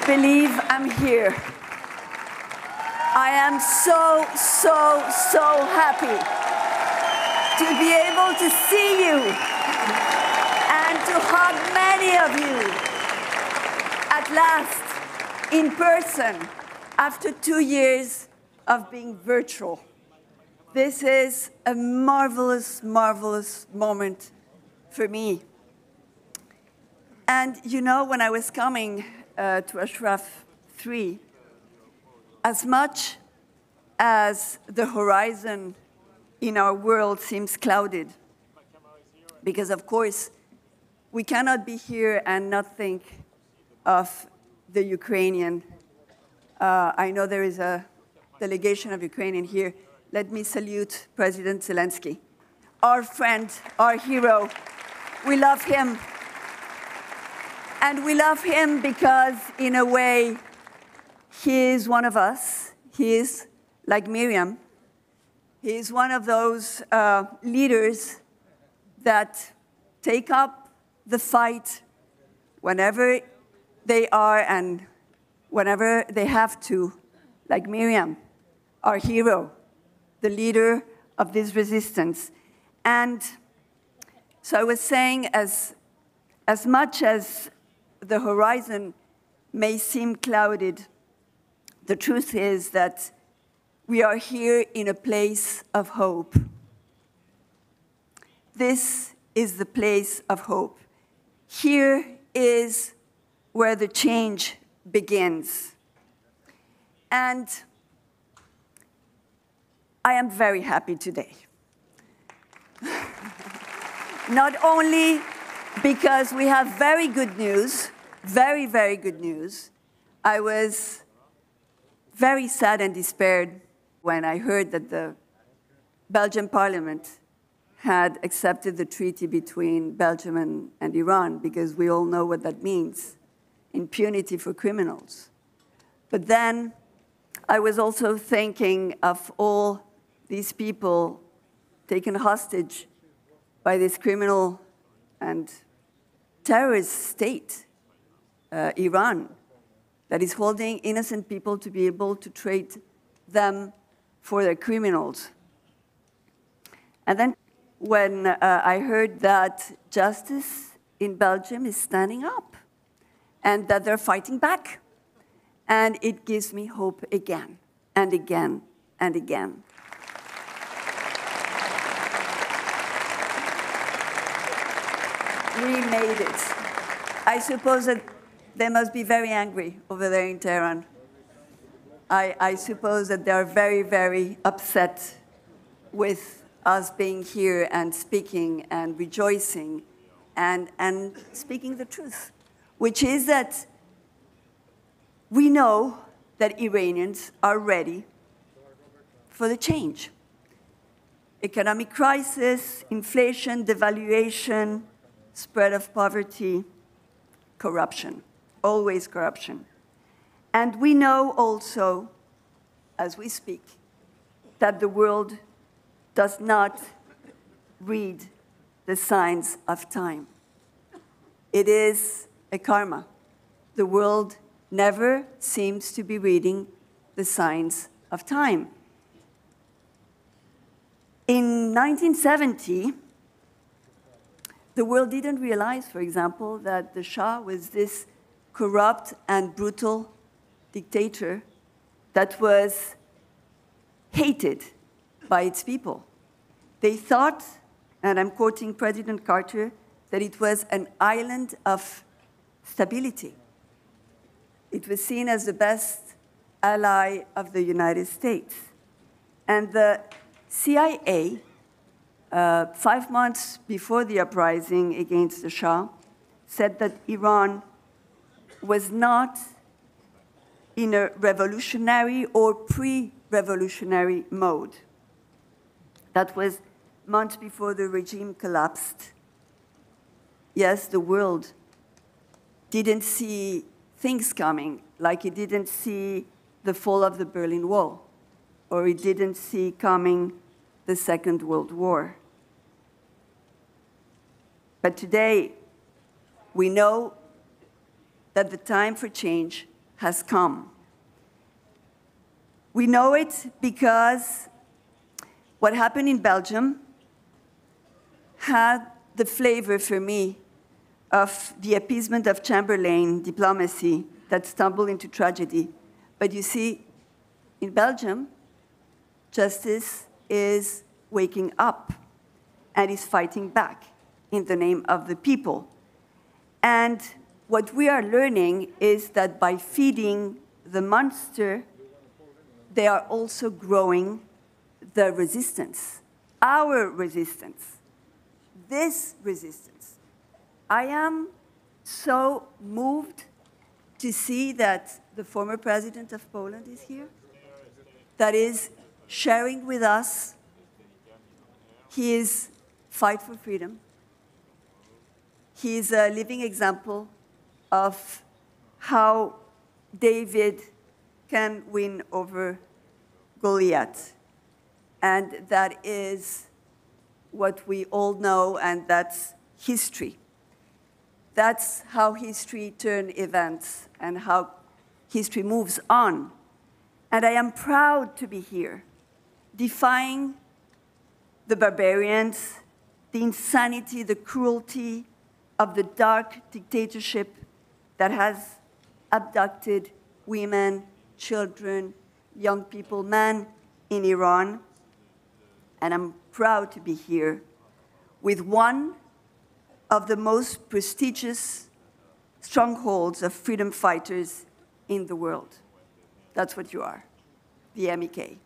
believe I'm here. I am so, so, so happy to be able to see you and to hug many of you at last in person after 2 years of being virtual. This is a marvelous, marvelous moment for me. And you know, when I was coming to Ashraf 3, as much as the horizon in our world seems clouded, because of course, we cannot be here and not think of the Ukrainian. I know there is a delegation of Ukrainian here. Let me salute President Zelensky, our friend, our hero. We love him. And we love him because, in a way, he is one of us. He is like Miriam. He is one of those leaders that take up the fight whenever they are and whenever they have to, like Miriam, our hero, the leader of this resistance. And so I was saying, as much as the horizon may seem clouded, the truth is that we are here in a place of hope. This is the place of hope. Here is where the change begins. And I am very happy today. Not only because we have very good news, very, very good news. I was very sad and despaired when I heard that the Belgian parliament had accepted the treaty between Belgium and Iran, because we all know what that means, impunity for criminals. But then I was also thinking of all these people taken hostage by this criminal and terrorist state, Iran, that is holding innocent people to be able to trade them for their criminals. And then when I heard that justice in Belgium is standing up and that they're fighting back, and it gives me hope again and again and again. We made it. I suppose that they must be very angry over there in Tehran. I suppose that they are very, very upset with us being here and speaking and rejoicing and speaking the truth, which is that we know that Iranians are ready for the change. Economic crisis, inflation, devaluation, spread of poverty, corruption, always corruption. And we know also, as we speak, that the world does not read the signs of time. It is a karma. The world never seems to be reading the signs of time. In 1970, the world didn't realize, for example, that the Shah was this corrupt and brutal dictator that was hated by its people. They thought, and I'm quoting President Carter, that it was an island of stability. It was seen as the best ally of the United States. And the CIA, 5 months before the uprising against the Shah, said that Iran was not in a revolutionary or pre-revolutionary mode. That was months before the regime collapsed. Yes, the world didn't see things coming, like it didn't see the fall of the Berlin Wall, or it didn't see coming the Second World War. But today, we know that the time for change has come. We know it because what happened in Belgium had the flavor for me of the appeasement of Chamberlain diplomacy that stumbled into tragedy. But you see, in Belgium, justice is waking up and is fighting back in the name of the people. And what we are learning is that by feeding the monster, they are also growing the resistance, our resistance, this resistance. I am so moved to see that the former president of Poland is here, that is sharing with us his fight for freedom. He is a living example of how David can win over Goliath. And that is what we all know, and that's history. That's how history turns events and how history moves on. And I am proud to be here, defying the barbarians, the insanity, the cruelty of the dark dictatorship that has abducted women, children, young people, men in Iran. And I'm proud to be here with one of the most prestigious strongholds of freedom fighters in the world. That's what you are, the MEK.